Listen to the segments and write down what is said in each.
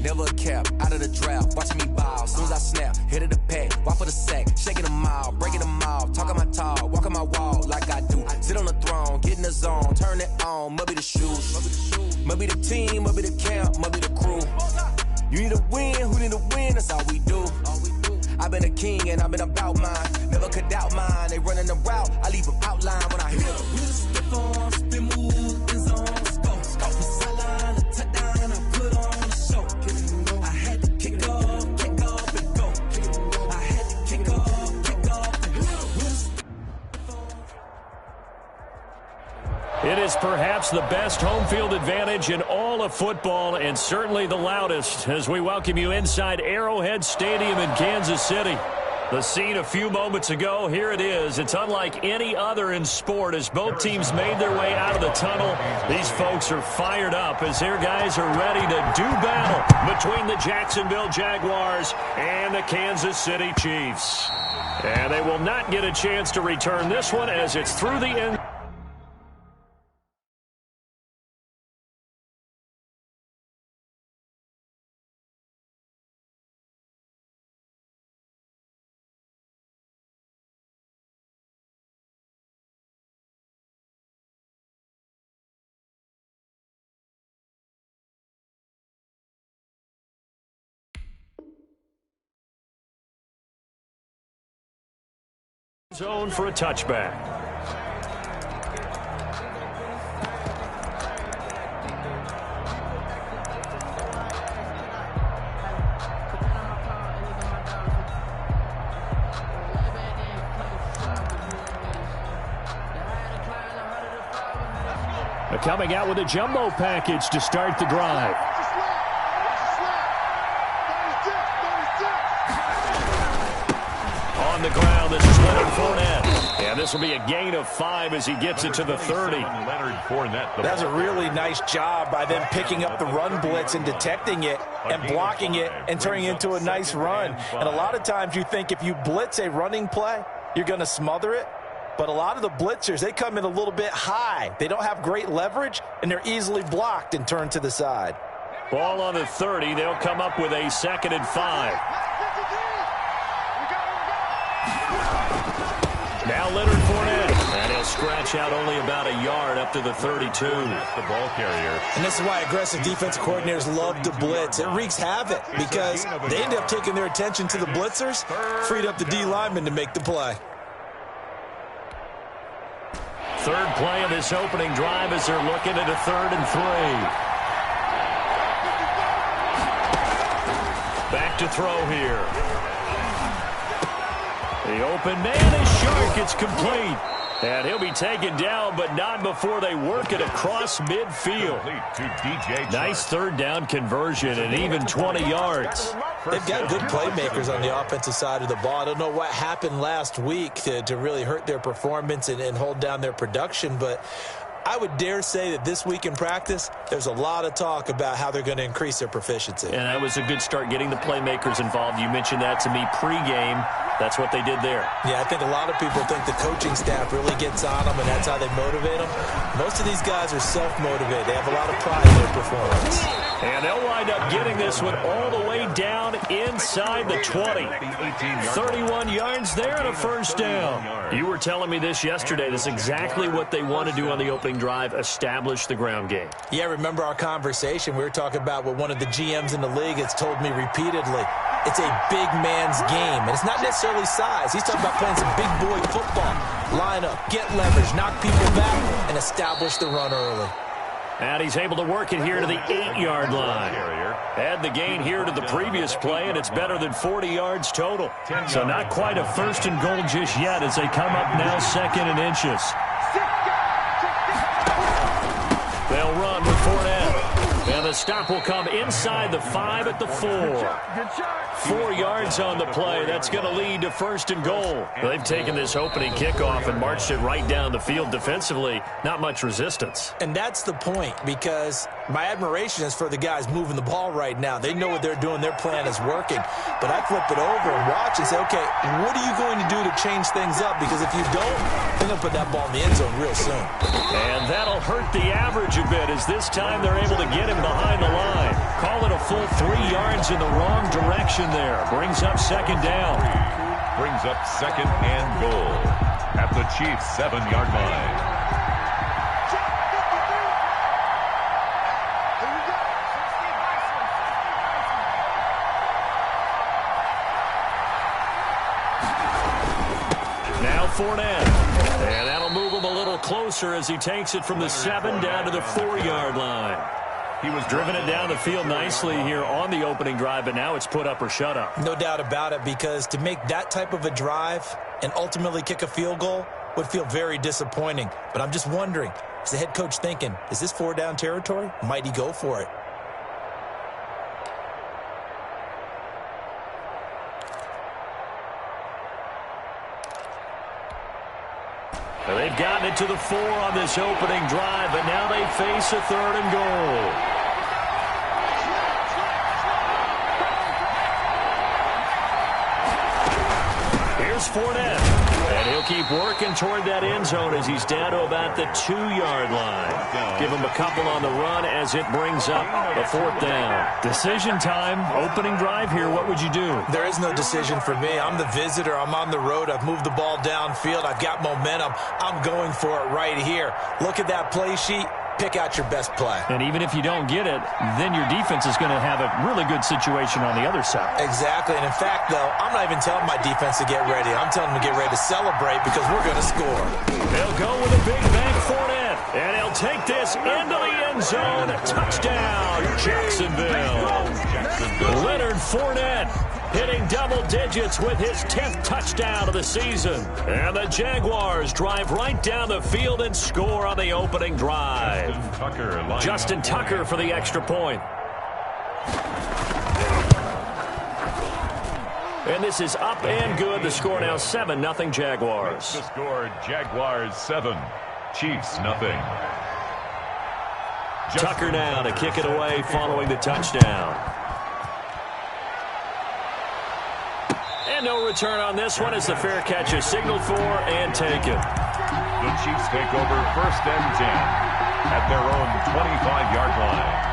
never a cap, out of the draft, watching me ball. Soon as I snap, hit of the pack, walk for the sack, shaking them all, breaking them all, talking my talk, walking my wall like I do. Sit on the throne, get in the zone, turn it on, must be the shoes, must be the team, must be the camp, must be the crew. You need a win, who need a win, that's all we do. I've been a king and I've been about mine, never could doubt mine. They running the route, I leave them outline when I hit them. We just step on, spin move, in zone, go. From sideline to touchdown, I put on a show. I had to kick off and go. I had to kick off and go. It is perhaps the best home field advantage in all of football, and certainly the loudest, as we welcome you inside Arrowhead Stadium in Kansas City. The scene a few moments ago, here it is. It's unlike any other in sport as both teams made their way out of the tunnel. These folks are fired up as their guys are ready to do battle between the Jacksonville Jaguars and the Kansas City Chiefs. And they will not get a chance to return this one as it's through the end. Zone for a touchback. Coming out with a jumbo package to start the drive. On the ground, this is Leonard Fournette. And this will be a gain of 5 as he gets it to the 30. Leonard Fournette. That's a really nice job by them picking up the run blitz and detecting it and blocking it and turning it into a nice run. And a lot of times you think if you blitz a running play, you're going to smother it. But a lot of the blitzers, they come in a little bit high. They don't have great leverage, and they're easily blocked and turned to the side. Ball on the 30. They'll come up with a 2nd and 5. Now Leonard Fournette. And he'll scratch out only about a yard up to the 32. The ball carrier. And this is why aggressive defensive coordinators love to blitz. It wreaks havoc because they end up taking their attention to the blitzers, freed up the D lineman to make the play. Third play of this opening drive as they're looking at a 3rd and 3. Back to throw here. The open man is Shark. It's complete. And he'll be taken down, but not before they work it across midfield. Nice 3rd down conversion and even 20 yards. They've got good playmakers on the offensive side of the ball. I don't know what happened last week to really hurt their performance and hold down their production, but I would dare say that this week in practice, there's a lot of talk about how they're going to increase their proficiency. And that was a good start getting the playmakers involved. You mentioned that to me pregame. That's what they did there. Yeah, I think a lot of people think the coaching staff really gets on them, and that's how they motivate them. Most of these guys are self-motivated. They have a lot of pride in their performance. And they'll wind up getting this one all the way down inside the 20. 31 yards there and a 1st down. You were telling me this yesterday. This is exactly what they want to do on the opening drive, establish the ground game. Yeah, remember our conversation. We were talking about what one of the GMs in the league has told me repeatedly. It's a big man's game, and it's not necessarily size. He's talking about playing some big boy football. Line up, get leverage, knock people back, and establish the run early. And he's able to work it here to the 8-yard line. Add the gain here to the previous play, and it's better than 40 yards total. So not quite a 1st and goal just yet as they come up now 2nd and inches. They'll run with Fournette. And the stop will come inside the 5 at the 4. 4 yards on the play. That's going to lead to 1st and goal. They've taken this opening kickoff and marched it right down the field defensively. Not much resistance. And that's the point, because my admiration is for the guys moving the ball right now. They know what they're doing. Their plan is working. But I flip it over and watch and say, okay, what are you going to do to change things up? Because if you don't, they're going to put that ball in the end zone real soon. And that'll hurt the average a bit as this time they're able to get him behind the line. Call it a full 3 yards in the wrong direction there. Brings up second down. Brings up second and goal at the Chiefs' 7-yard line. Now Fournette. And that'll move him a little closer as he takes it from the 7 down to the 4-yard line. He was driven it down the field nicely here on the opening drive, but now it's put up or shut up. No doubt about it, because to make that type of a drive and ultimately kick a field goal would feel very disappointing. But I'm just wondering, is the head coach thinking, is this 4-down territory? Might he go for it? Well, they've gotten it to the 4 on this opening drive, but now they face a 3rd and goal. Here's Fournette. And he'll keep working toward that end zone as he's down to about the 2-yard line. Give him a couple on the run as it brings up a 4th down. Decision time. Opening drive here. What would you do? There is no decision for me. I'm the visitor. I'm on the road. I've moved the ball downfield. I've got momentum. I'm going for it right here. Look at that play sheet. Pick out your best play. And even if you don't get it, then your defense is going to have a really good situation on the other side. Exactly. And in fact, though, I'm not even telling my defense to get ready. I'm telling them to get ready to celebrate because we're going to score. They'll go with a big bang Fournette. And he'll take this into the end zone. Touchdown, Jacksonville. Leonard Fournette hitting double digits with his 10th touchdown of the season. And the Jaguars drive right down the field and score on the opening drive. Justin Tucker for the extra point. And this is up and good. The score now 7-0 Jaguars. The score, Jaguars 7, Chiefs 0. Tucker now to kick it away following the touchdown. And no return on this one as the fair catch is signaled for and taken. The Chiefs take over 1st and 10 at their own 25-yard line.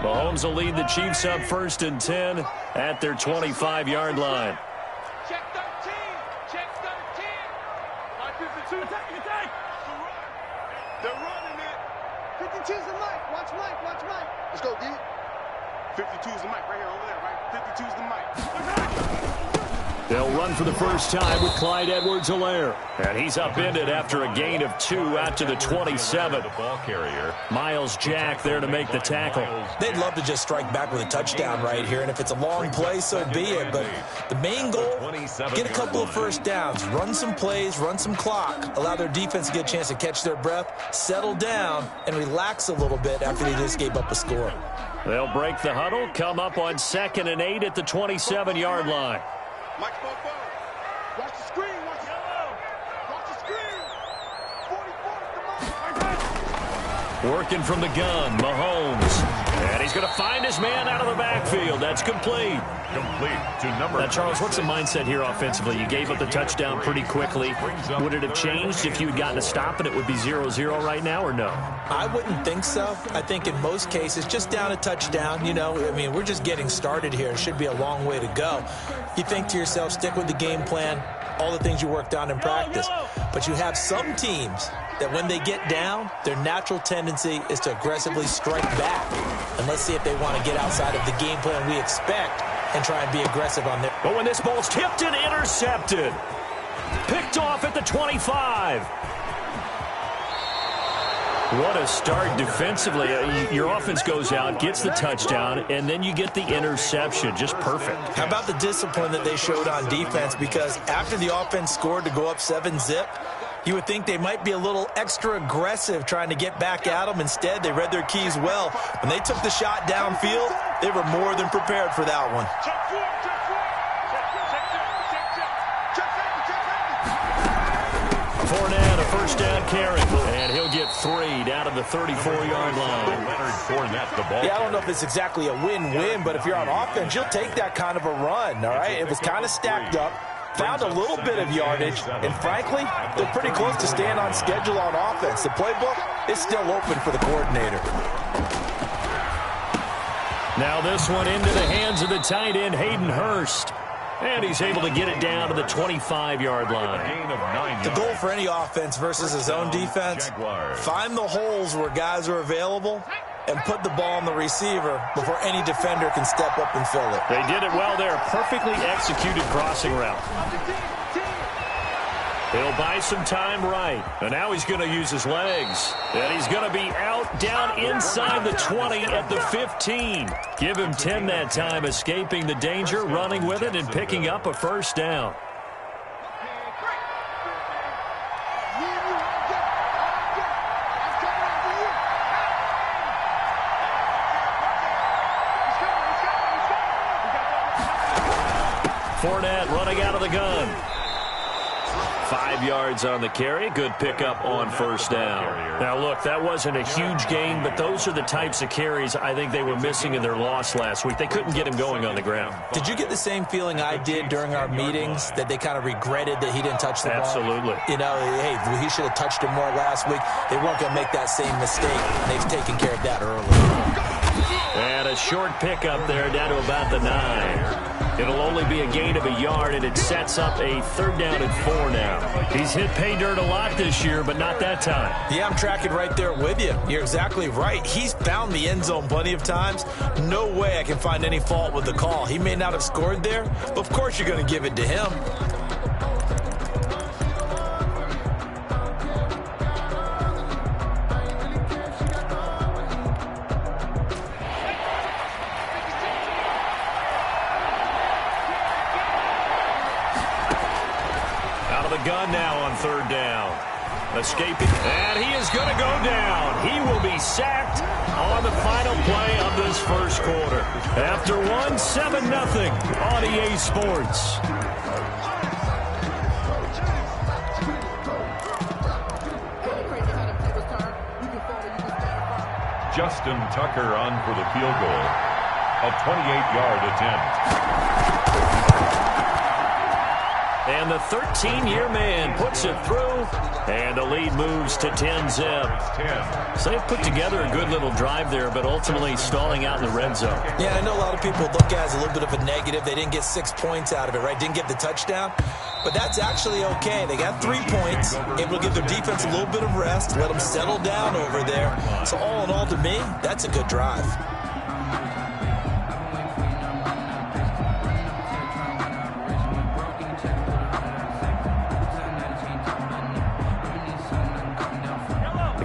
Mahomes will lead the Chiefs up 1st and 10 at their 25-yard line. Check 13. Check 13. Line 52. Attack. They're running it. 52's the mic. Watch Mike. Watch Mike. Let's go, D. 52's the mic right here over there, right? 52's the mic. They'll run for the first time with Clyde Edwards-Helaire. And he's upended after a gain of 2 out to the 27. The ball carrier. Miles Jack there to make the tackle. They'd love to just strike back with a touchdown right here, and if it's a long play, so be it. But the main goal, get a couple of first downs, run some plays, run some clock, allow their defense to get a chance to catch their breath, settle down, and relax a little bit after they just gave up a score. They'll break the huddle, come up on 2nd and 8 at the 27-yard line. Mike, watch the screen. Watch the screen. 44's the mic. Working from the gun, Mahomes. And he's going to find his man out of the backfield. That's complete. Complete to number. Now, Charles, what's the mindset here offensively? You gave up the touchdown pretty quickly. Would it have changed if you had gotten a stop and it would be 0-0 right now, or no? I wouldn't think so. I think in most cases, just down a touchdown, you know, I mean, we're just getting started here. It should be a long way to go. You think to yourself, stick with the game plan, all the things you worked on in practice. But you have some teams that when they get down, their natural tendency is to aggressively strike back. And let's see if they want to get outside of the game plan we expect and try and be aggressive on their... But when this ball's tipped and intercepted, picked off at the 25. What a start defensively. Your offense goes out, gets the touchdown, and then you get the interception. Just perfect. How about the discipline that they showed on defense? Because after the offense scored to go up 7-zip, you would think they might be a little extra aggressive trying to get back at them. Instead, they read their keys well. When they took the shot downfield, they were more than prepared for that one. Fournette, a first down carry, and he'll get 3 down to the 34-yard line. Yeah, I don't know if it's exactly a win-win, but if you're on offense, you'll take that kind of a run, all right? It was kind of stacked up. found a little bit of yardage, and frankly, they're pretty close to staying on schedule on offense. The playbook is still open for the coordinator. Now this one into the hands of the tight end, Hayden Hurst. And he's able to get it down to the 25-yard line. The goal for any offense versus his own defense, find the holes where guys are available and put the ball on the receiver before any defender can step up and fill it. They did it well there. Perfectly executed crossing route. He'll buy some time right. And now he's going to use his legs. And he's going to be out down inside the 20 at the 15. Give him 10 that time, escaping the danger, running with it, and picking up a first down. Fournette running out of the gun. 5 yards on the carry. Good pickup on first down. Now, look, that wasn't a huge gain, but those are the types of carries I think they were missing in their loss last week. They couldn't get him going on the ground. Did you get the same feeling I did during our meetings, that they kind of regretted that he didn't touch the ball? Absolutely. You know, hey, he should have touched him more last week. They weren't going to make that same mistake. They've taken care of that early. And a short pickup there down to about the 9. It'll only be a gain of a yard, and it sets up a 3rd down and 4 now. He's hit pay dirt a lot this year, but not that time. Yeah, I'm tracking right there with you. You're exactly right. He's found the end zone plenty of times. No way I can find any fault with the call. He may not have scored there, but of course you're going to give it to him. Gun now on 3rd down. Escaping, and he is going to go down. He will be sacked on the final play of this first quarter. After 7-0 on EA Sports. Justin Tucker on for the field goal. A 28-yard attempt. And the 13-year man puts it through, and the lead moves to 10-zip. So they put together a good little drive there, but ultimately stalling out in the red zone. Yeah, I know a lot of people look at it as a little bit of a negative. They didn't get 6 points out of it, right? Didn't get the touchdown. But that's actually okay. They got 3 points, able to give their defense a little bit of rest, let them settle down over there. So all in all, to me, that's a good drive.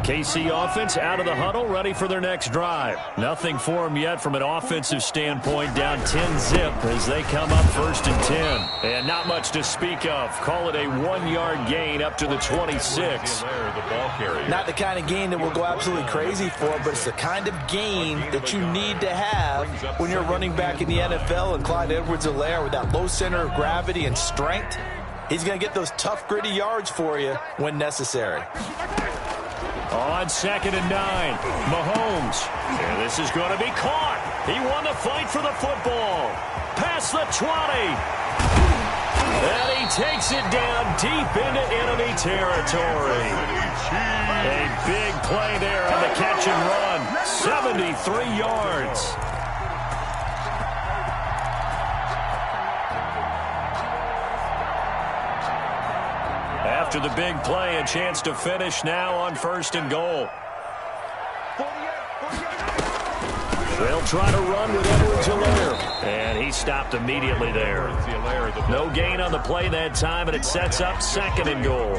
KC offense out of the huddle, ready for their next drive. Nothing for them yet from an offensive standpoint, down 10-zip as they come up 1st and 10. And not much to speak of. Call it a 1-yard gain up to the 26. Not the kind of gain that we'll go absolutely crazy for, but it's the kind of gain that you need to have when you're running back in the NFL, and Clyde Edwards-Helaire with that low center of gravity and strength. He's going to get those tough, gritty yards for you when necessary. On 2nd and 9, Mahomes. And this is going to be caught. He won the fight for the football. Past the 20. And he takes it down deep into enemy territory. A big play there on the catch and run. 73 yards. After the big play, a chance to finish now on 1st and goal. They'll try to run with Edwards-Helaire. And he stopped immediately there. No gain on the play that time, and it sets up 2nd and goal.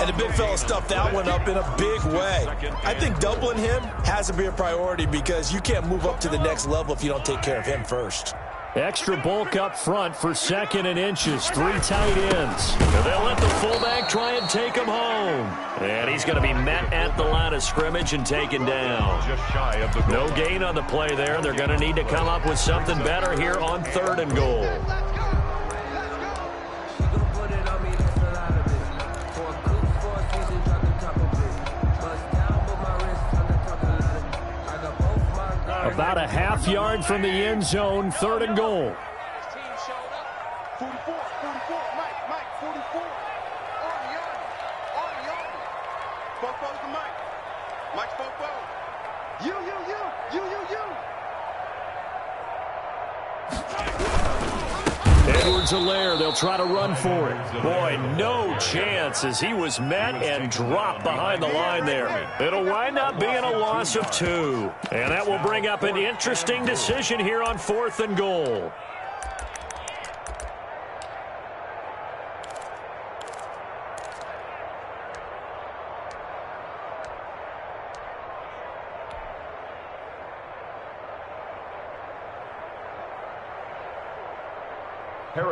And the big fella stuffed that one up in a big way. I think doubling him has to be a priority because you can't move up to the next level if you don't take care of him first. Extra bulk up front for 2nd and inches. 3 tight ends. And they'll let the fullback try and take him home. And he's going to be met at the line of scrimmage and taken down. No gain on the play there. They're going to need to come up with something better here on 3rd and goal. About a half yard from the end zone, 3rd and goal. 44. 44, Mike, 44. Arnie. Fofo's the Mike. Mike's Fofo. You. Edwards-Helaire, they'll try to run for it. Boy, no chance as he was met and dropped behind the line there. It'll wind up being a loss of 2. And that will bring up an interesting decision here on 4th and goal.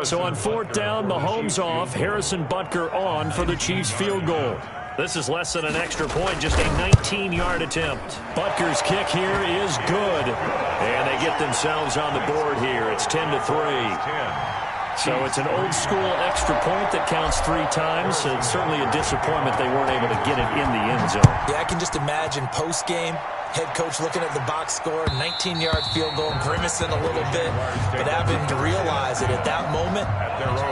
So on 4th down, Mahomes off, Harrison Butker on for the Chiefs field goal. This is less than an extra point, just a 19-yard attempt. Butker's kick here is good. And they get themselves on the board here. It's 10-3. So it's an old-school extra point that counts 3 times. It's certainly a disappointment they weren't able to get it in the end zone. Yeah, I can just imagine post-game, head coach looking at the box score, 19-yard field goal, grimacing a little bit, but having to realize that at that moment,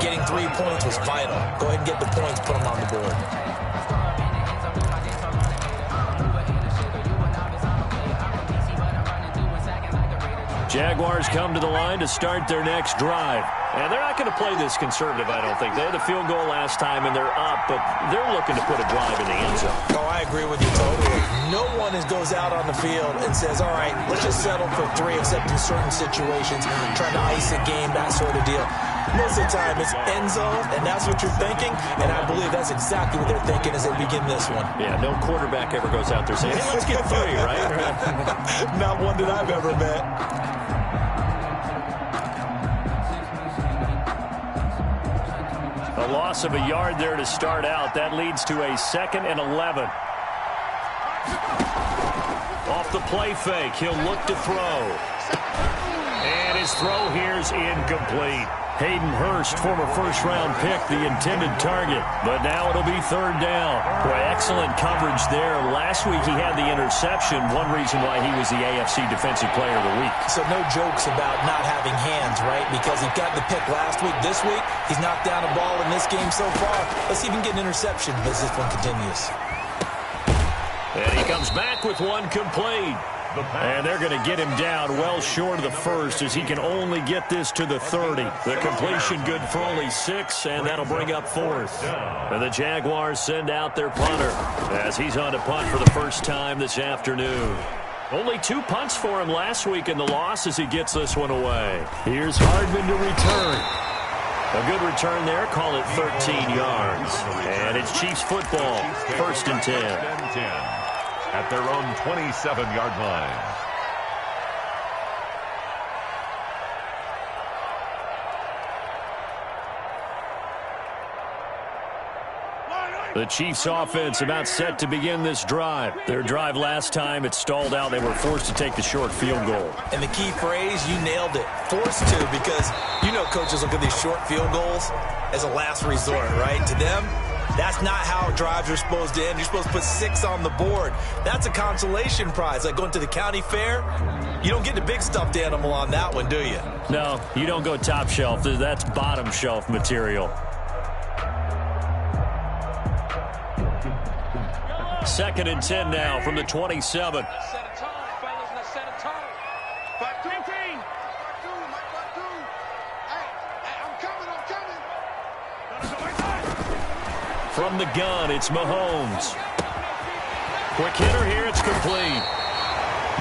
getting 3 points was vital. Go ahead and get the points, put them on the board. Jaguars come to the line to start their next drive. And they're not going to play this conservative, I don't think. They had a field goal last time, and they're up, but they're looking to put a drive in the end zone. Oh, I agree with you totally. No one goes out on the field and says, all right, let's just settle for 3, except in certain situations, trying to ice a game, that sort of deal. Most of the time, it's end zone, and that's what you're thinking, and I believe that's exactly what they're thinking as they begin this one. Yeah, no quarterback ever goes out there saying, hey, let's get 3, right? Not one that I've ever met. A loss of a yard there to start out. That leads to a 2nd and 11. Off the play fake, he'll look to throw. And his throw here is incomplete. Hayden Hurst, former first-round pick, the intended target. But now it'll be 3rd down. Boy, excellent coverage there. Last week he had the interception, one reason why he was the AFC Defensive Player of the Week. So no jokes about not having hands, right? Because he got the pick last week. This week, he's knocked down a ball in this game so far. Let's even get an interception as this one continues. And he comes back with one complete. And they're going to get him down well short of the first as he can only get this to the 30. The completion good for only 6, and that'll bring up 4th. And the Jaguars send out their punter as he's on to punt for the first time this afternoon. Only 2 punts for him last week in the loss as he gets this one away. Here's Hardman to return. A good return there. Call it 13 yards. And it's Chiefs football. 1st and 10. At their own 27-yard line. The Chiefs offense about set to begin this drive. Their drive last time, it stalled out. They were forced to take the short field goal. And the key phrase, you nailed it. Forced to, because you know coaches look at these short field goals as a last resort, right? To them, that's not how drives are supposed to end. You're supposed to put 6 on the board. That's a consolation prize. Like going to the county fair, you don't get the big stuffed animal on that one, do you? No, you don't go top shelf. That's bottom shelf material. 2nd and 10 now from the 27. Let's set a tone, fellas. Let's set a tone. 5-2. Hey, I'm coming. From the gun, it's Mahomes. Quick hitter here, it's complete.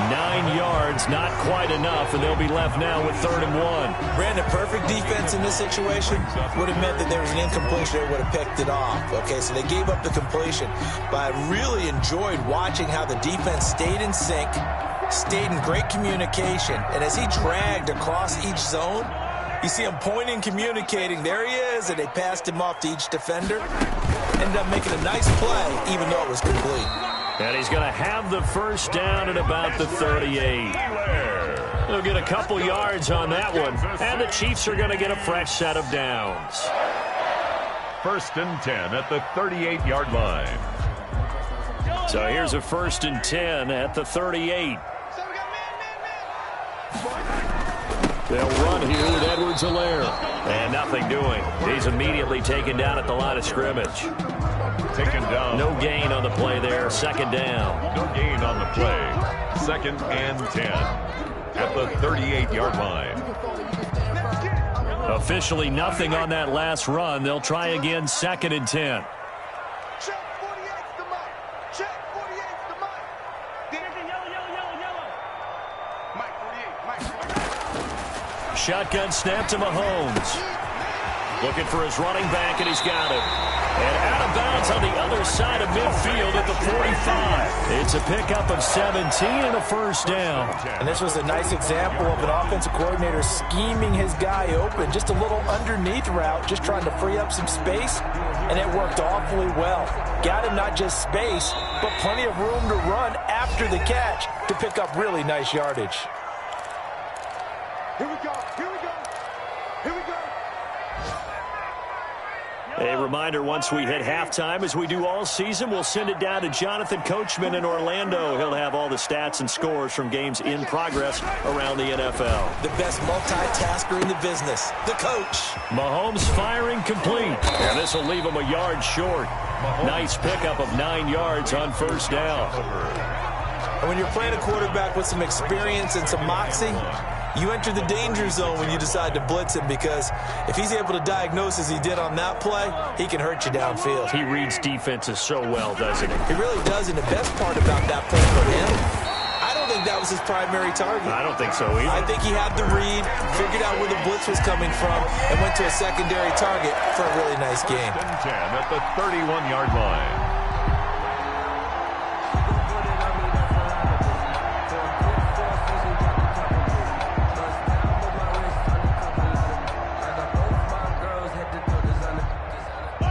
9 yards, not quite enough, and they'll be left now with 3rd and 1. Brandon, perfect defense in this situation would have meant that there was an incompletion. They would have picked it off. Okay, so they gave up the completion. But I really enjoyed watching how the defense stayed in sync, stayed in great communication, and as he dragged across each zone, you see him pointing, communicating. There he is, and they passed him off to each defender. Ended up making a nice play, even though it was complete. And he's going to have the first down at about the 38. They'll get a couple yards on that one. And the Chiefs are going to get a fresh set of downs. 1st and 10 at the 38-yard line. So here's a 1st and 10 at the 38. They'll run here with Edwards-Helaire. And nothing doing. He's immediately taken down at the line of scrimmage. Taken down. No gain on the play there. Second down. No gain on the play. 2nd and 10 at the 38-yard line. Officially nothing on that last run. They'll try again 2nd and 10. Check 48's the mic. Check 48's the mic. Yellow. Mike 48. Shotgun snap to Mahomes. Looking for his running back, and he's got him. And out of bounds on the other side of midfield at the 45. It's a pickup of 17 and a first down. And this was a nice example of an offensive coordinator scheming his guy open. Just a little underneath route, just trying to free up some space, and it worked awfully well. Got him not just space, but plenty of room to run after the catch to pick up really nice yardage. Here we go. A reminder, once we hit halftime, as we do all season, we'll send it down to Jonathan Coachman in Orlando. He'll have all the stats and scores from games in progress around the NFL. The best multitasker in the business, the coach. Mahomes firing complete, and this will leave him a yard short. Nice pickup of 9 yards on first down. And when you're playing a quarterback with some experience and some moxie, you enter the danger zone when you decide to blitz him, because if he's able to diagnose as he did on that play, he can hurt you downfield. He reads defenses so well, doesn't he? He really does, and the best part about that play for him, I don't think that was his primary target. I don't think so either. I think he had the read, figured out where the blitz was coming from, and went to a secondary target for a really nice game. 10 at the 31-yard line.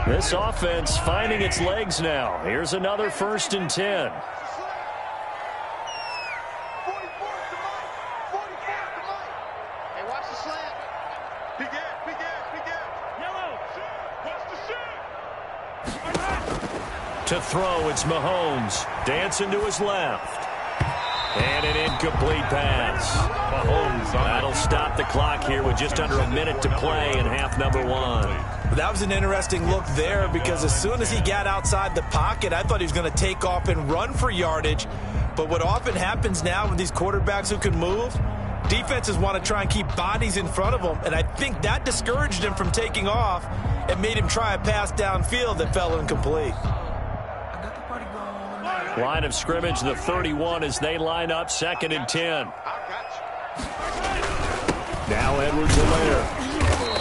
This offense finding its legs now. Here's another 1st and 10. 44's the mic. 44's the mic. Hey, watch the slant. Big ass. Yellow. Watch the shit. To throw, it's Mahomes. Dancing to his left. And an incomplete pass. Mahomes, that'll stop the clock here with just under a minute to play in half number 1. That was an interesting look there, because as soon as he got outside the pocket, I thought he was going to take off and run for yardage. But what often happens now with these quarterbacks who can move, defenses want to try and keep bodies in front of them, and I think that discouraged him from taking off and made him try a pass downfield that fell incomplete. Line of scrimmage, the 31, as they line up 2nd and 10. Now Edwards-Helaire.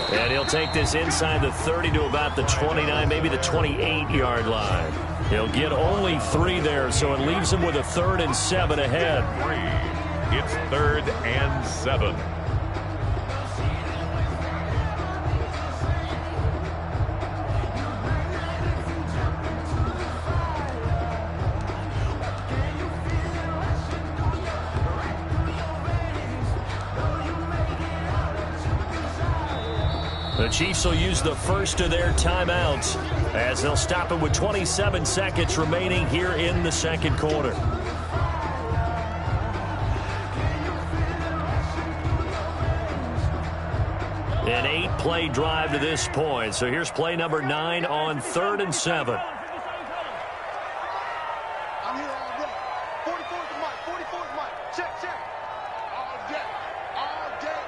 And he'll take this inside the 30 to about the 29, maybe the 28-yard line. He'll get only 3 there, so it leaves him with a 3rd and 7 ahead. It's 3rd and 7. The Chiefs will use the first of their timeouts as they'll stop it with 27 seconds remaining here in the second quarter. An 8-play drive to this point. So here's play number 9 on 3rd and 7. I'm here all day. 44's the mic. 44's the mic. Check. All day,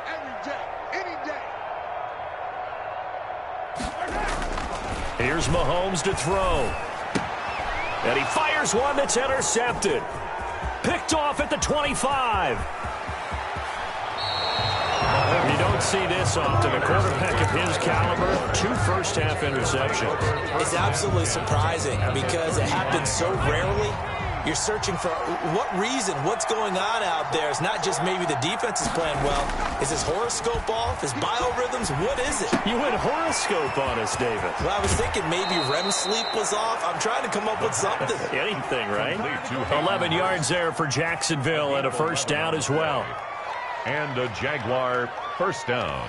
every day, any day. Here's Mahomes to throw. And he fires one that's intercepted. Picked off at the 25. You don't see this often. A quarterback of his caliber, 2 first-half interceptions. It's absolutely surprising because it happens so rarely. You're searching for what reason, what's going on out there. It's not just maybe the defense is playing well. Is his horoscope off? His biorhythms? What is it? You went horoscope on us, David. Well, I was thinking maybe REM sleep was off. I'm trying to come up with something. Anything, right? 11 yards there for Jacksonville and a first down as well. And a Jaguar first down.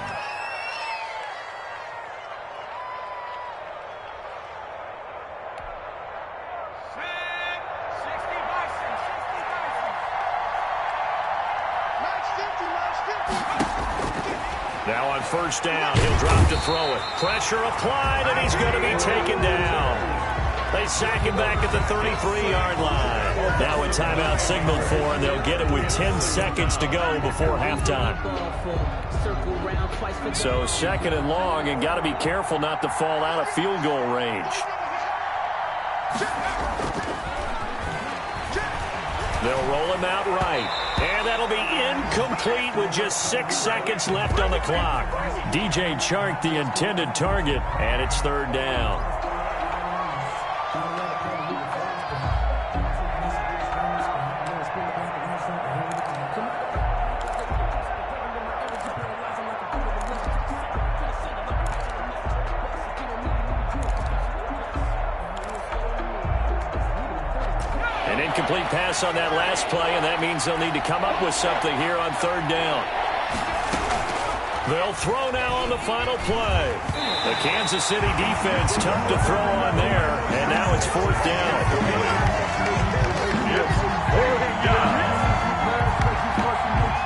Now on first down, he'll drop to throw it. Pressure applied, and he's going to be taken down. They sack him back at the 33-yard line. Now a timeout signaled for, and they'll get it with 10 seconds to go before halftime. So second and long, and got to be careful not to fall out of field goal range. They'll roll him out right. And that'll be incomplete with just 6 seconds left on the clock. DJ Chark, the intended target, and it's third down. Incomplete pass on that last play, and that means they'll need to come up with something here on third down. They'll throw now on the final play. The Kansas City defense tough to throw on there, and now it's fourth down.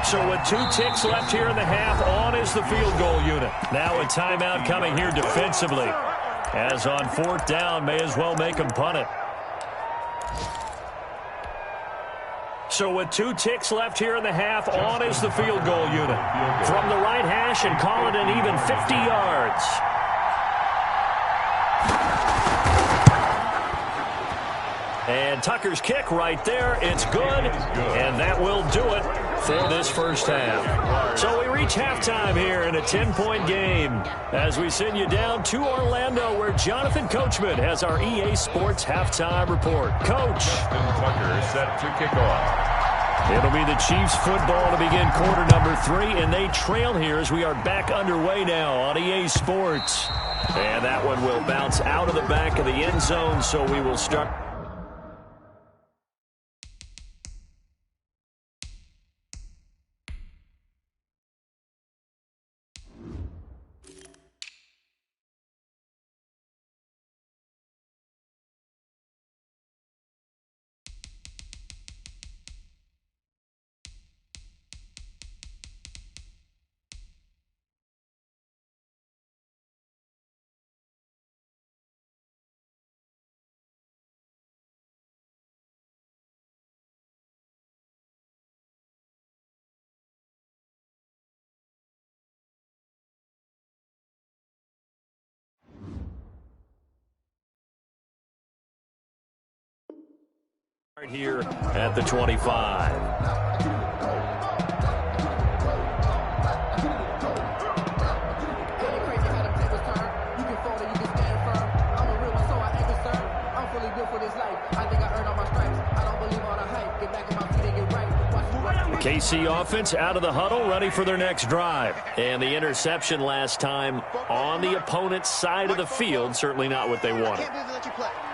So with 2 ticks left here in the half, on is the field goal unit. Now a timeout coming here defensively. As on fourth down, may as well make them punt it. So with 2 ticks left here in the half, on is the field goal unit. From the right hash and call it an even 50 yards. And Tucker's kick right there. It's good. And that will do it for this first half. So we reach halftime here in a 10-point game as we send you down to Orlando, where Jonathan Coachman has our EA Sports halftime report. Coach. Tucker set to kick off. It'll be the Chiefs football to begin quarter number 3, and they trail here as we are back underway now on EA Sports. And that one will bounce out of the back of the end zone, so we will start. Right here at the 25. The KC offense out of the huddle, ready for their next drive. And the interception last time on the opponent's side of the field, certainly not what they wanted.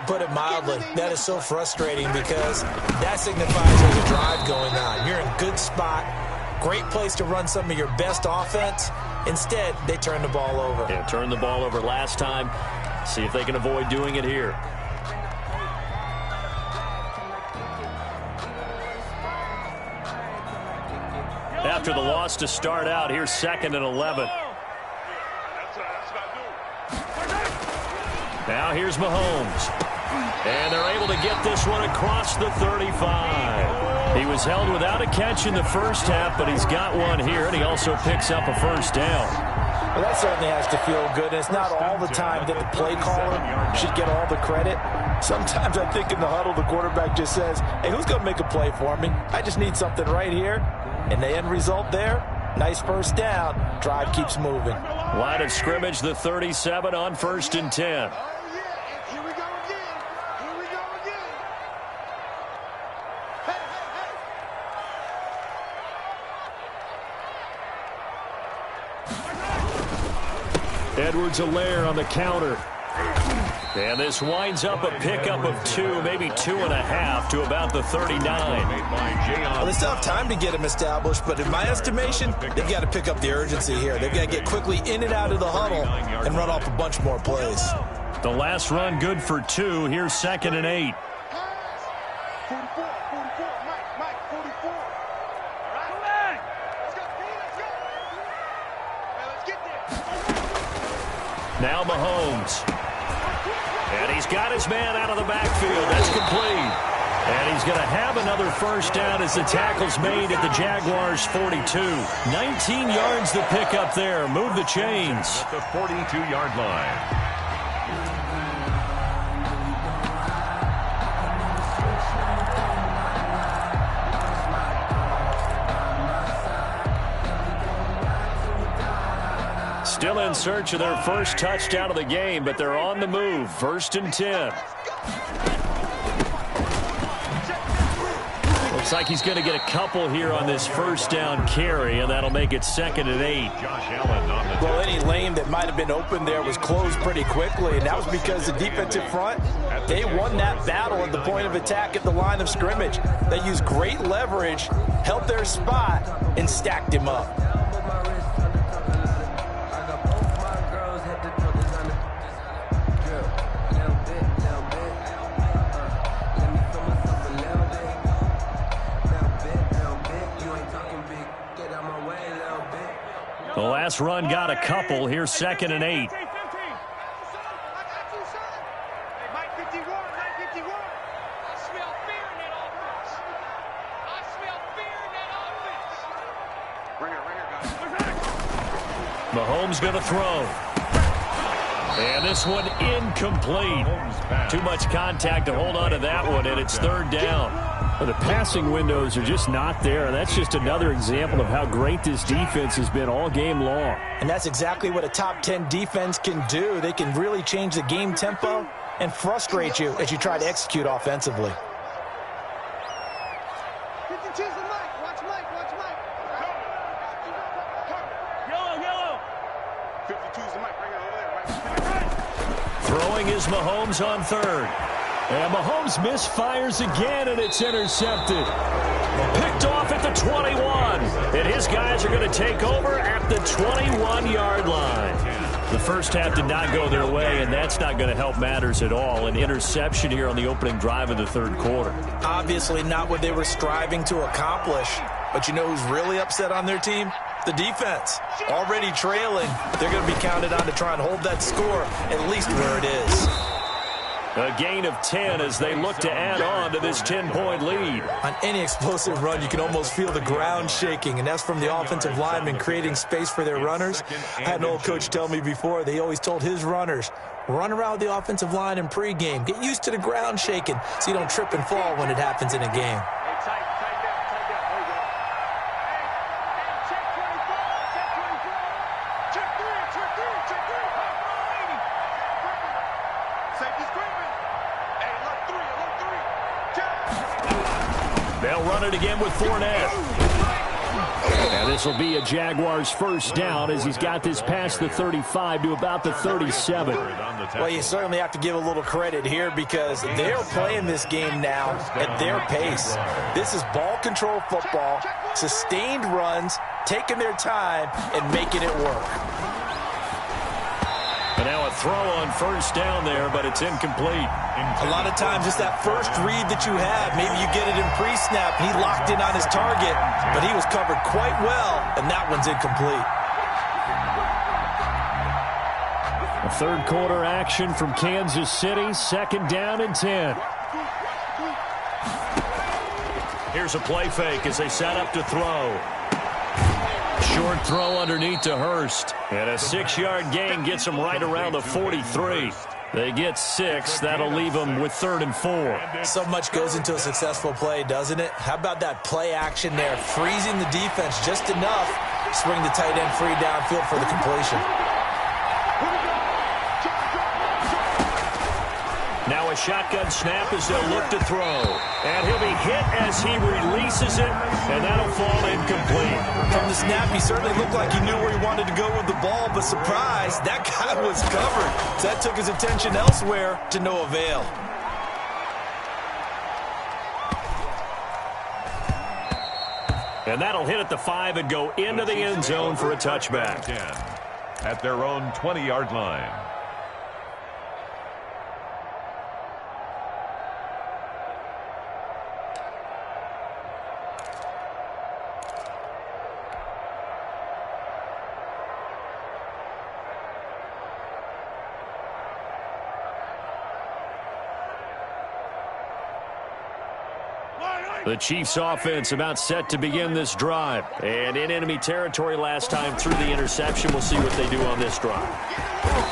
Put it mildly, that is so frustrating because that signifies there's a drive going on. You're in a good spot, great place to run some of your best offense. Instead, they turn the ball over. Yeah, turned the ball over last time. See if they can avoid doing it here. After the loss to start out, here's 2nd and 11. Now here's Mahomes. And they're able to get this one across the 35. He was held without a catch in the first half, but he's got one here, and he also picks up a first down. Well, that certainly has to feel good. It's not all the time that the play caller should get all the credit. Sometimes I think in the huddle, the quarterback just says, hey, who's going to make a play for me? I just need something right here. And the end result there, nice first down. Drive keeps moving. Line of scrimmage, the 37 on 1st and 10. Edwards-Helaire on the counter. And this winds up a pickup of 2, maybe 2.5 to about the 39. Well, they still have time to get him established, but in my estimation, they've got to pick up the urgency here. They've got to get quickly in and out of the huddle and run off a bunch more plays. The last run good for 2. Here's 2nd and 8. 44, Mike, 44. All right, let's go, let's go. Let's Now Mahomes. And he's got his man out of the backfield. That's complete. And he's going to have another first down as the tackle's made at the Jaguars' 42. 19 yards to pick up there. Move the chains. At the 42-yard line. Still in search of their first touchdown of the game, but they're on the move. 1st and 10. Looks like he's going to get a couple here on this first down carry, and that'll make it 2nd and 8. Josh Allen on the well, any lane that might have been open there was closed pretty quickly, and that was because the defensive front, they won that battle at the point of attack at the line of scrimmage. They used great leverage, held their spot, and stacked him up. The last run got a couple. Here's 2nd and 8. Mahomes going to throw. And this one incomplete. Too much contact to hold on to that one, and it's 3rd down. Well, the passing windows are just not there, and that's just another example of how great this defense has been all game long. And that's exactly what a top 10 defense can do. They can really change the game tempo and frustrate you as you try to execute offensively. 52's the mic. Watch Mike. Watch Mike. Yellow. 52's the mic. Bring it over there. Right. Throwing is Mahomes on 3rd. And Mahomes misfires again, and it's intercepted. Picked off at the 21. And his guys are going to take over at the 21-yard line. The first half did not go their way, and that's not going to help matters at all. An interception here on the opening drive of the 3rd quarter. Obviously not what they were striving to accomplish. But you know who's really upset on their team? The defense. Already trailing. They're going to be counted on to try and hold that score at least where it is. A gain of 10 as they look to add on to this 10-point lead. On any explosive run, you can almost feel the ground shaking, and that's from the offensive linemen creating space for their runners. I had an old coach tell me before, they always told his runners, run around the offensive line in pregame. Get used to the ground shaking so you don't trip and fall when it happens in a game. They'll run it again with Fournette. And this will be a Jaguars first down as he's got this past the 35 to about the 37. Well, you certainly have to give a little credit here because they're playing this game now at their pace. This is ball control football, sustained runs, taking their time, and making it work. And now a throw on first down there, but it's incomplete. A lot of times it's that first read that you have. Maybe you get it in pre-snap. He locked in on his target, but he was covered quite well, and that one's incomplete. A 3rd quarter action from Kansas City, 2nd down and 10. Here's a play fake as they set up to throw. Short throw underneath to Hurst. And a 6-yard gain gets them right around the 43. They get 6. That'll leave them with 3rd and 4. So much goes into a successful play, doesn't it? How about that play action there? Freezing the defense just enough. Swing the tight end free downfield for the completion. Now a shotgun snap as they'll look to throw. And he'll be hit as he releases it, and that'll fall incomplete. From the snap, he certainly looked like he knew where he wanted to go with the ball, but surprise, that guy was covered. So that took his attention elsewhere to no avail. And that'll hit at the 5 and go into the end zone for a touchback. At their own 20-yard line. The Chiefs offense about set to begin this drive. And in enemy territory last time through the interception. We'll see what they do on this drive.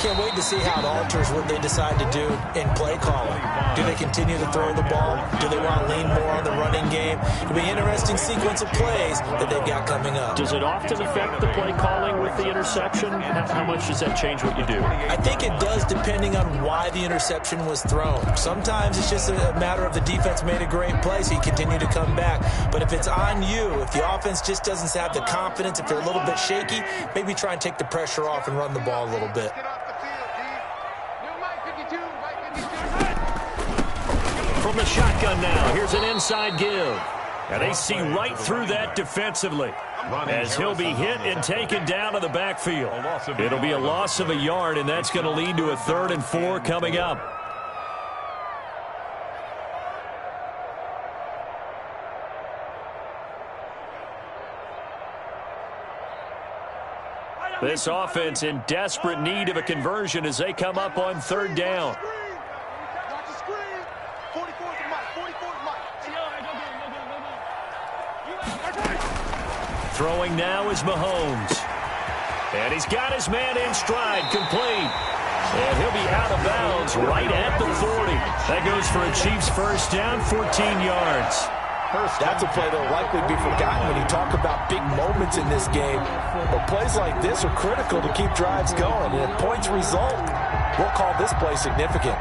Can't wait to see how it alters what they decide to do in play calling. Do they continue to throw the ball? Do they want to lean more on the running game? It'll be an interesting sequence of plays that they've got coming up. Does it often affect the play calling with the interception? How much does that change what you do? I think it does depending on why the interception was thrown. Sometimes it's just a matter of the defense made a great play, so you continue to come back. But if it's on you, if the offense just doesn't have the confidence, if they're a little bit shaky, maybe try and take the pressure off and run the ball a little bit. From the shotgun now, here's an inside give. And they see right through that defensively as he'll be hit and taken down to the backfield. It'll be a loss of a yard, and that's going to lead to a 3rd and 4 coming up. This offense in desperate need of a conversion as they come up on 3rd down. Throwing now is Mahomes. And he's got his man in stride, complete. And he'll be out of bounds right at the 40. That goes for a Chiefs first down, 14 yards. That's a play that will likely be forgotten when you talk about big moments in this game. But plays like this are critical to keep drives going. And if points result, we'll call this play significant.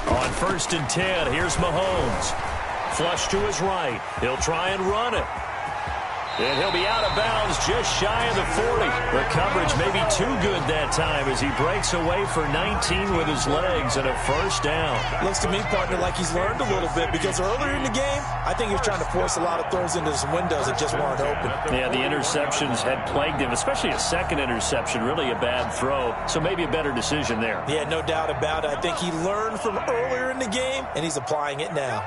On 1st and 10, here's Mahomes. Flush to his right. He'll try and run it. And he'll be out of bounds just shy of the 40. The coverage may be too good that time as he breaks away for 19 with his legs and a first down. Looks to me, partner, like he's learned a little bit because earlier in the game, I think he was trying to force a lot of throws into some windows that just weren't open. Yeah, the interceptions had plagued him, especially a second interception, really a bad throw. So maybe a better decision there. Yeah, no doubt about it. I think he learned from earlier in the game, and he's applying it now.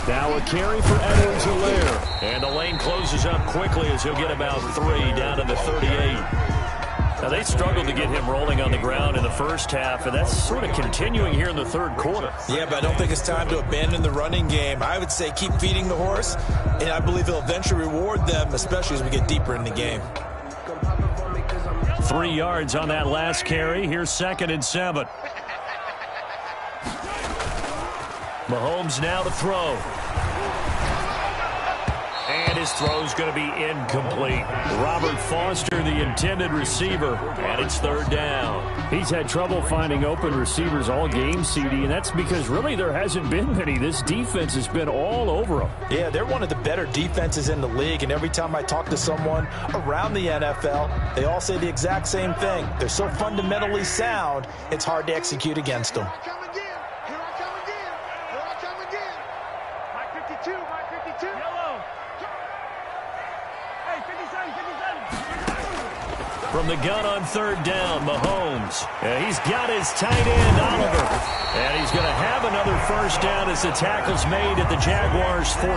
Now a carry for Edwards-Helaire. And the lane closes up quickly as he'll get about 3 down to the 38. Now they struggled to get him rolling on the ground in the first half, and that's sort of continuing here in the 3rd quarter. Yeah, but I don't think it's time to abandon the running game. I would say keep feeding the horse, and I believe he'll eventually reward them, especially as we get deeper in the game. 3 yards on that last carry. Here's 2nd and 7. Mahomes now to throw. And his throw's going to be incomplete. Robert Foster, the intended receiver, and it's 3rd down. He's had trouble finding open receivers all game, CD, and that's because really there hasn't been many. This defense has been all over them. Yeah, they're one of the better defenses in the league, and every time I talk to someone around the NFL, they all say the exact same thing. They're so fundamentally sound, it's hard to execute against them. From the gun on 3rd down, Mahomes. And he's got his tight end, Oliver. And he's going to have another first down as the tackle's made at the Jaguars' 14.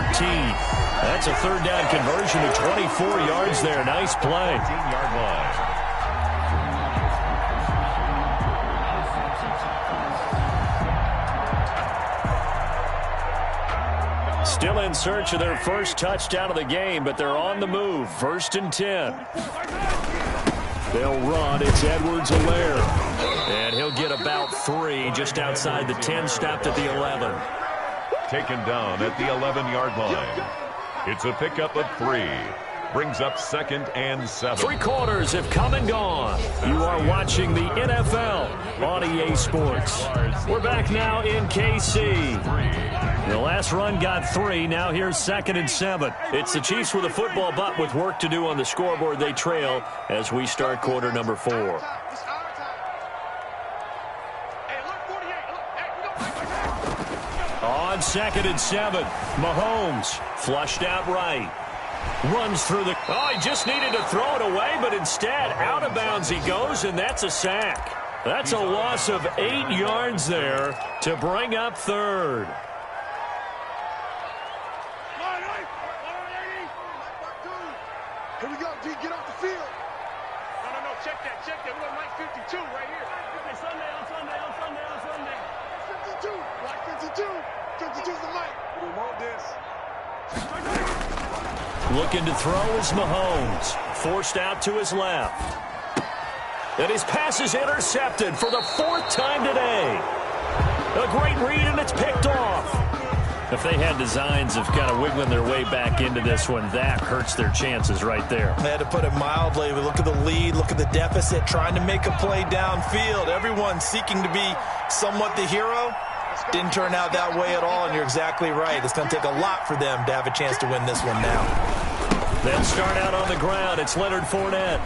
That's a 3rd down conversion to 24 yards there. Nice play. 15-yard line. Still in search of their first touchdown of the game, but they're on the move. 1st and 10. They'll run. It's Edwards-Helaire. And he'll get about 3 just outside the 10, stopped at the 11. Taken down at the 11-yard line. It's a pickup of 3. Brings up 2nd and 7. 3 quarters have come and gone. You are watching the NFL on EA Sports. We're back now in KC. The last run got 3. Now here's 2nd and 7. It's the Chiefs with a football, but with work to do on the scoreboard. They trail as we start quarter number 4. On 2nd and 7, Mahomes flushed out right. Runs through the... Oh, he just needed to throw it away, but instead, out of bounds he goes, and that's a sack. That's a loss of 8 yards there to bring up third. Here we go, D. Get off the field. No. Check that. We're on Mike 52 right here. Sunday. 52. Like 52. 52's the mic. We want this. Looking to throw is Mahomes. Forced out to his left. And his pass is intercepted for the 4th time today. A great read, and it's picked off. If they had designs of kind of wiggling their way back into this one, that hurts their chances right there. They had to put it mildly. We look at the lead, look at the deficit, trying to make a play downfield. Everyone seeking to be somewhat the hero. Didn't turn out that way at all, and you're exactly right. It's going to take a lot for them to have a chance to win this one now. They'll start out on the ground. It's Leonard Fournette.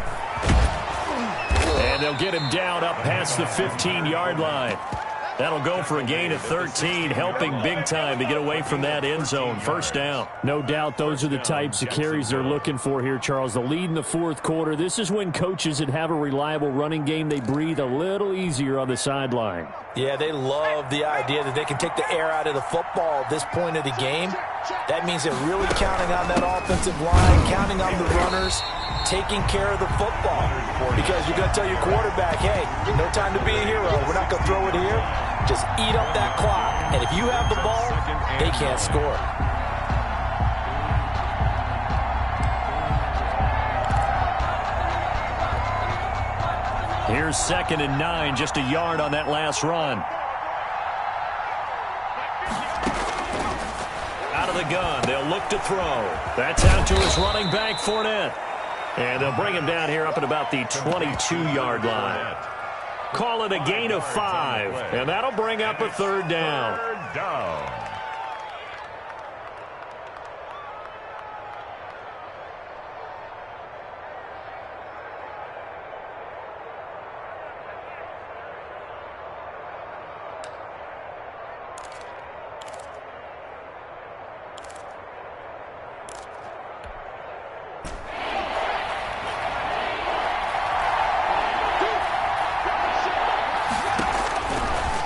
And they'll get him down up past the 15-yard line. That'll go for a gain of 13, helping big time to get away from that end zone. First down. No doubt those are the types of carries they're looking for here, Charles. The lead in the 4th quarter. This is when coaches that have a reliable running game, they breathe a little easier on the sideline. Yeah, they love the idea that they can take the air out of the football at this point of the game. That means they're really counting on that offensive line, counting on the runners, taking care of the football. Because you're going to tell your quarterback, hey, no time to be a hero. We're not going to throw it here. Just eat up that clock. And if you have the ball, they can't score. Here's 2nd and 9, just a yard on that last run. Out of the gun, they'll look to throw. That's out to his running back, Fournette. And they'll bring him down here up at about the 22-yard line. Call it a gain of 5, and that'll bring up a 3rd down. Third down.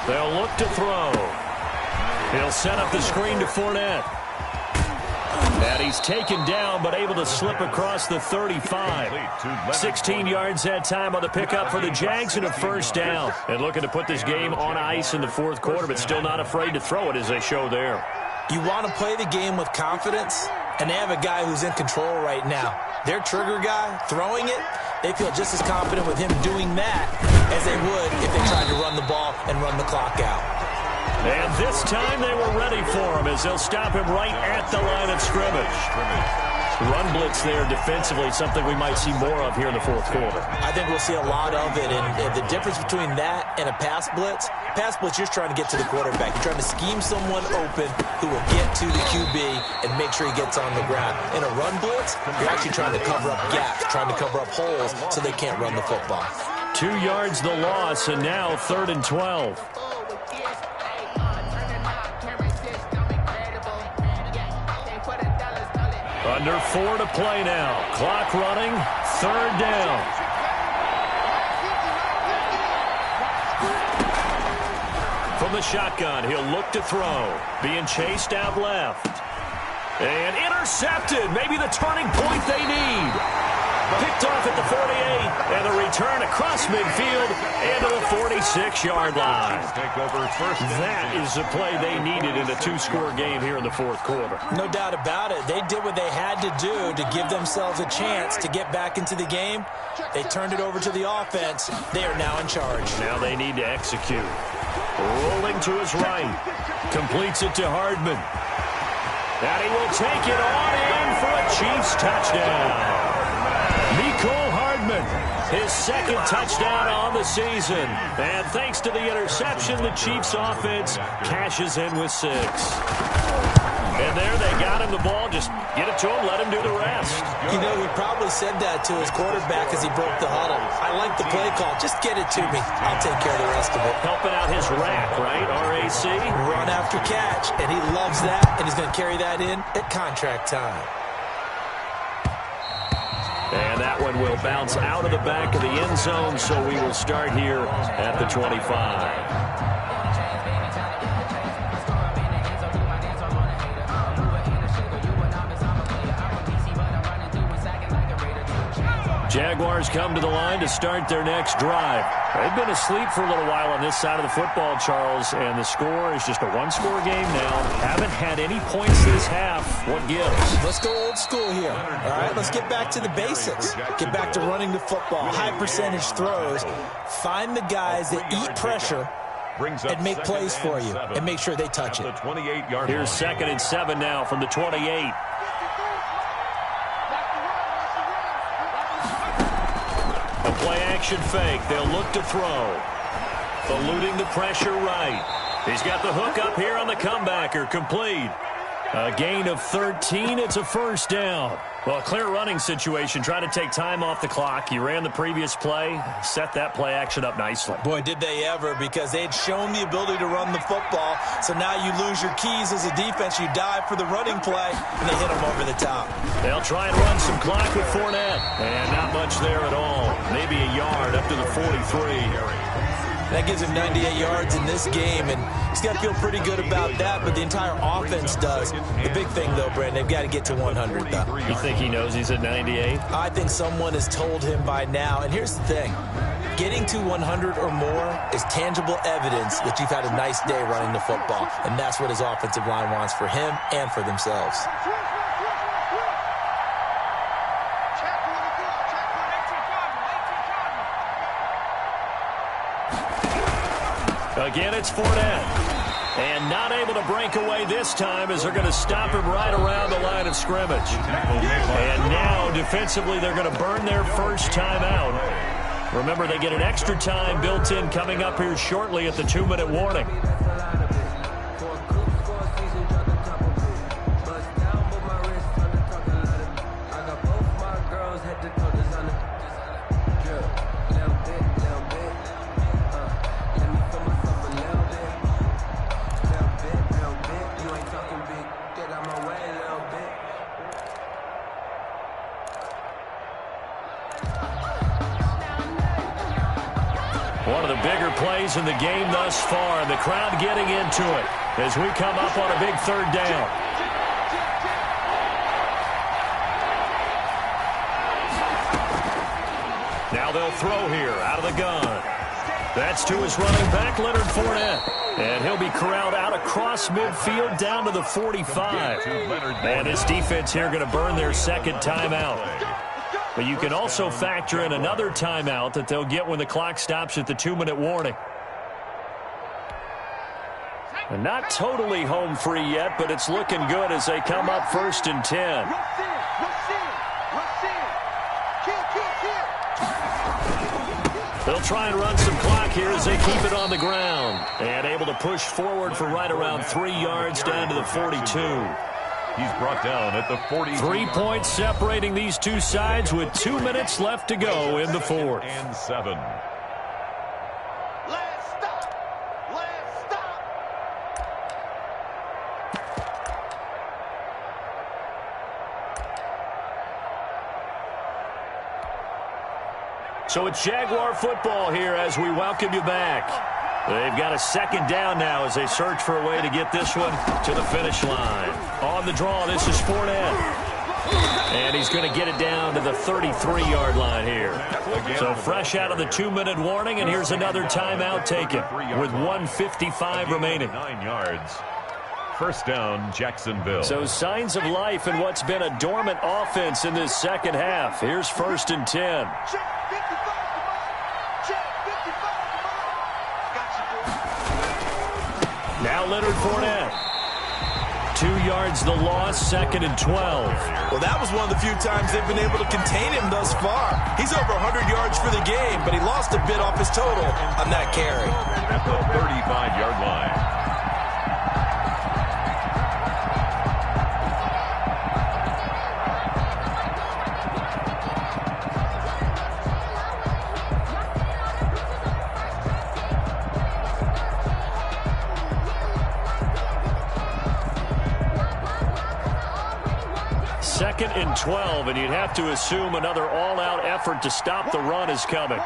They'll look to throw. He'll set up the screen to Fournette. And he's taken down, but able to slip across the 35. 16 yards that time on the pickup for the Jags and a first down. And looking to put this game on ice in the 4th quarter, but still not afraid to throw it as they show there. You want to play the game with confidence, and they have a guy who's in control right now. Their trigger guy, throwing it, they feel just as confident with him doing that as they would if they tried to run the ball and run the clock out. And this time they were ready for him as they'll stop him right at the line of scrimmage. Run blitz there defensively, something we might see more of here in the 4th quarter. I think we'll see a lot of it, and the difference between that and a pass blitz, you're just trying to get to the quarterback. You're trying to scheme someone open who will get to the QB and make sure he gets on the ground. In a run blitz, you're actually trying to cover up gaps, trying to cover up holes so they can't run the football. 2 yards the loss, and now 3rd and 12. Under 4 to play now. Clock running. 3rd down. From the shotgun, he'll look to throw. Being chased out left. And intercepted. Maybe the turning point they need. Picked off at the 48. And the return across midfield into the 46-yard line. That is the play they needed in a 2-score game here in the 4th quarter. No doubt about it. They did what they had to do to give themselves a chance to get back into the game. They turned it over to the offense. They are now in charge. Now they need to execute. Rolling to his right. Completes it to Hardman. And he will take it on in for a Chiefs touchdown. Mecole Hardman, his 2nd touchdown on the season. And thanks to the interception, the Chiefs offense cashes in with 6. And there they got him the ball. Just get it to him, let him do the rest. You know, he probably said that to his quarterback as he broke the huddle. I like the play call. Just get it to me. I'll take care of the rest of it. Helping out his RAC, right? RAC. Run after catch, and he loves that, and he's going to carry that in at contract time. And that one will bounce out of the back of the end zone, so we will start here at the 25. Jaguars come to the line to start their next drive. They've been asleep for a little while on this side of the football, Charles, and the score is just a one-score game now. Haven't had any points this half. What gives? Let's go old school here. All right, let's get back to the basics. Get back to running the football, high percentage throws. Find the guys that eat pressure and make plays for you and make sure they touch it. Here's 2nd and 7 now from the 28. Play-action fake. They'll look to throw. Eluding the pressure right. He's got the hook up here on the comebacker. Complete. A gain of 13. It's a first down. Well, clear running situation. Try to take time off the clock. You ran the previous play. Set that play action up nicely. Boy, did they ever, because they'd shown the ability to run the football. So now you lose your keys as a defense. You dive for the running play, and they hit them over the top. They'll try and run some clock with Fournette. And not much there at all. Maybe a yard up to the 43. That gives him 98 yards in this game, and he's got to feel pretty good about that, but the entire offense does. The big thing, though, Brandon, they've got to get to 100, though. You think he knows he's at 98? I think someone has told him by now, and here's the thing. Getting to 100 or more is tangible evidence that you've had a nice day running the football, and that's what his offensive line wants for him and for themselves. Again, it's Fournette. And not able to break away this time as they're going to stop him right around the line of scrimmage. And now, defensively, they're going to burn their first time out. Remember, they get an extra time built in coming up here shortly at the 2-minute warning. One of the bigger plays in the game thus far, and the crowd getting into it as we come up on a big 3rd down. Now they'll throw here out of the gun. That's to his running back, Leonard Fournette. And he'll be corralled out across midfield down to the 45. And this defense here going to burn their second timeout. But you can also factor in another timeout that they'll get when the clock stops at the 2-minute warning. And not totally home free yet, but it's looking good as they come up 1st and 10. They'll try and run some clock here as they keep it on the ground. And able to push forward for right around 3 yards down to the 42. He's brought down at the 40. 3 points separating these two sides with 2 minutes left to go in the 4th. And 7. Last stop. Last stop. So it's Jaguar football here as we welcome you back. They've got a 2nd down now as they search for a way to get this one to the finish line. On the draw, this is Fournette. And he's going to get it down to the 33-yard line here. So fresh out of the 2-minute warning, and here's another timeout taken with 1:55 remaining. 9 yards. First down, Jacksonville. So signs of life in what's been a dormant offense in this second half. Here's 1st and 10. Now Leonard Fournette. 2 yards the loss, 2nd and 12. Well, that was one of the few times they've been able to contain him thus far. He's over 100 yards for the game, but he lost a bit off his total on that carry. At the 35-yard line. 2nd and 12, and you'd have to assume another all-out effort to stop the run is coming.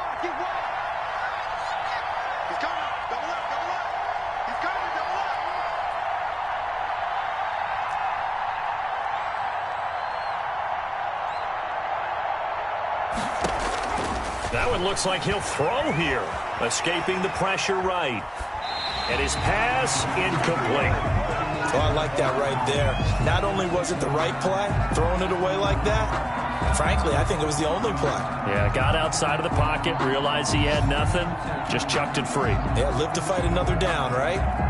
That one looks like he'll throw here. Escaping the pressure right. And his pass incomplete. Well, I like that right there. Not only was it the right play, throwing it away like that, frankly, I think it was the only play. Yeah, got outside of the pocket, realized he had nothing, just chucked it free. Yeah, live to fight another down, right?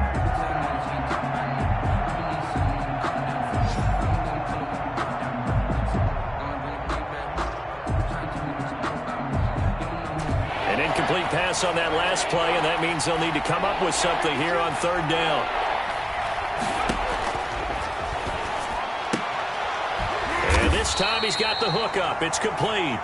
Incomplete pass on that last play, and that means they'll need to come up with something here on 3rd down. And this time he's got the hook up. It's complete.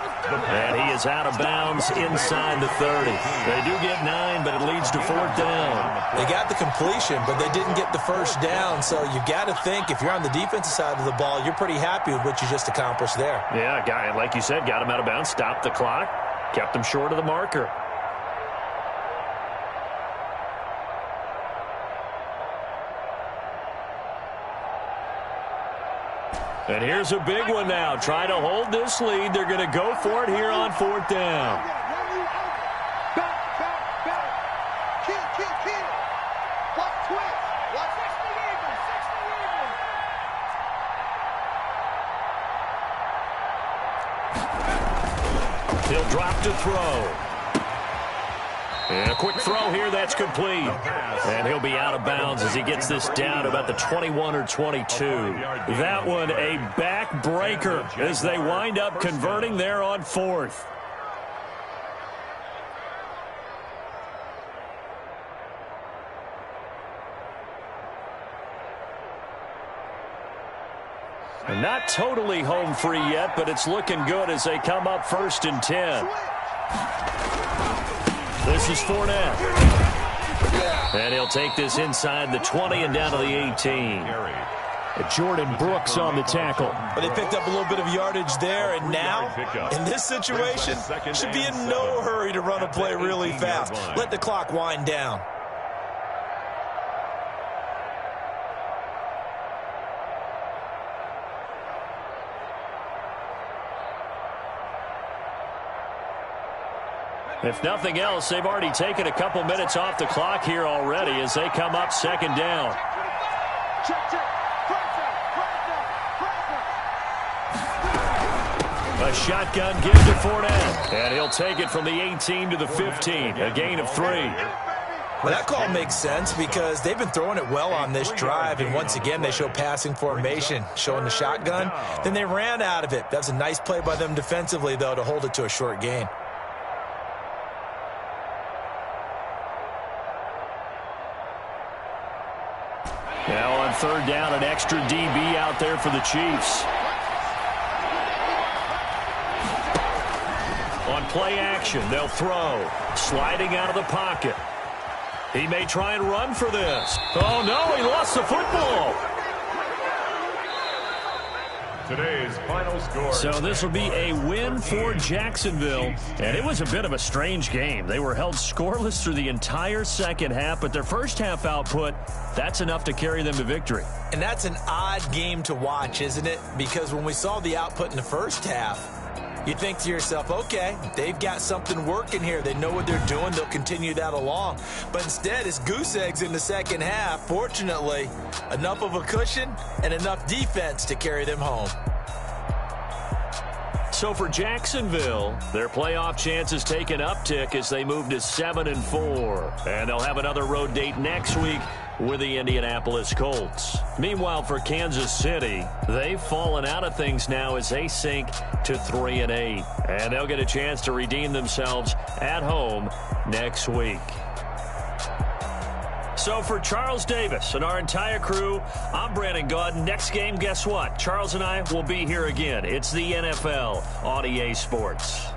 And he is out of bounds inside the 30. They do get 9, but it leads to 4th down. They got the completion, but they didn't get the 1st down, so you got to think if you're on the defensive side of the ball, you're pretty happy with what you just accomplished there. Yeah, guy, like you said, got him out of bounds, stopped the clock. Kept him short of the marker. And here's a big one now. Trying to hold this lead. They're going to go for it here on 4th down. He'll drop to throw. And a quick throw here, that's complete. And he'll be out of bounds as he gets this down about the 21 or 22. That one a backbreaker as they wind up converting there on 4th. And not totally home free yet, but it's looking good as they come up 1st and 10. This is Fournette. And he'll take this inside the 20 and down to the 18. Jordan Brooks on the tackle. But they picked up a little bit of yardage there, and now, in this situation, should be in no hurry to run a play really fast. Let the clock wind down. If nothing else, they've already taken a couple minutes off the clock here already as they come up 2nd down. A shotgun give to Fournette. And he'll take it from the 18 to the 15. A gain of 3. Well, that call makes sense because they've been throwing it well on this drive, and once again they show passing formation, showing the shotgun. Then they ran out of it. That's a nice play by them defensively, though, to hold it to a short gain. Now on 3rd down, an extra DB out there for the Chiefs. On play action, they'll throw. Sliding out of the pocket. He may try and run for this. Oh, no, he lost the football. Today's final score. So this will be a win for Jacksonville. And it was a bit of a strange game. They were held scoreless through the entire 2nd half, but their first half output, that's enough to carry them to victory. And that's an odd game to watch, isn't it? Because when we saw the output in the first half, you think to yourself, okay, they've got something working here. They know what they're doing. They'll continue that along. But instead, it's goose eggs in the 2nd half. Fortunately, enough of a cushion and enough defense to carry them home. So for Jacksonville, their playoff chances take an uptick as they move to 7-4. And they'll have another road date next week with the Indianapolis Colts. Meanwhile, for Kansas City, they've fallen out of things now as they sink to 3-8. And they'll get a chance to redeem themselves at home next week. So for Charles Davis and our entire crew, I'm Brandon Gaudin. Next game, guess what? Charles and I will be here again. It's the NFL on EA Sports.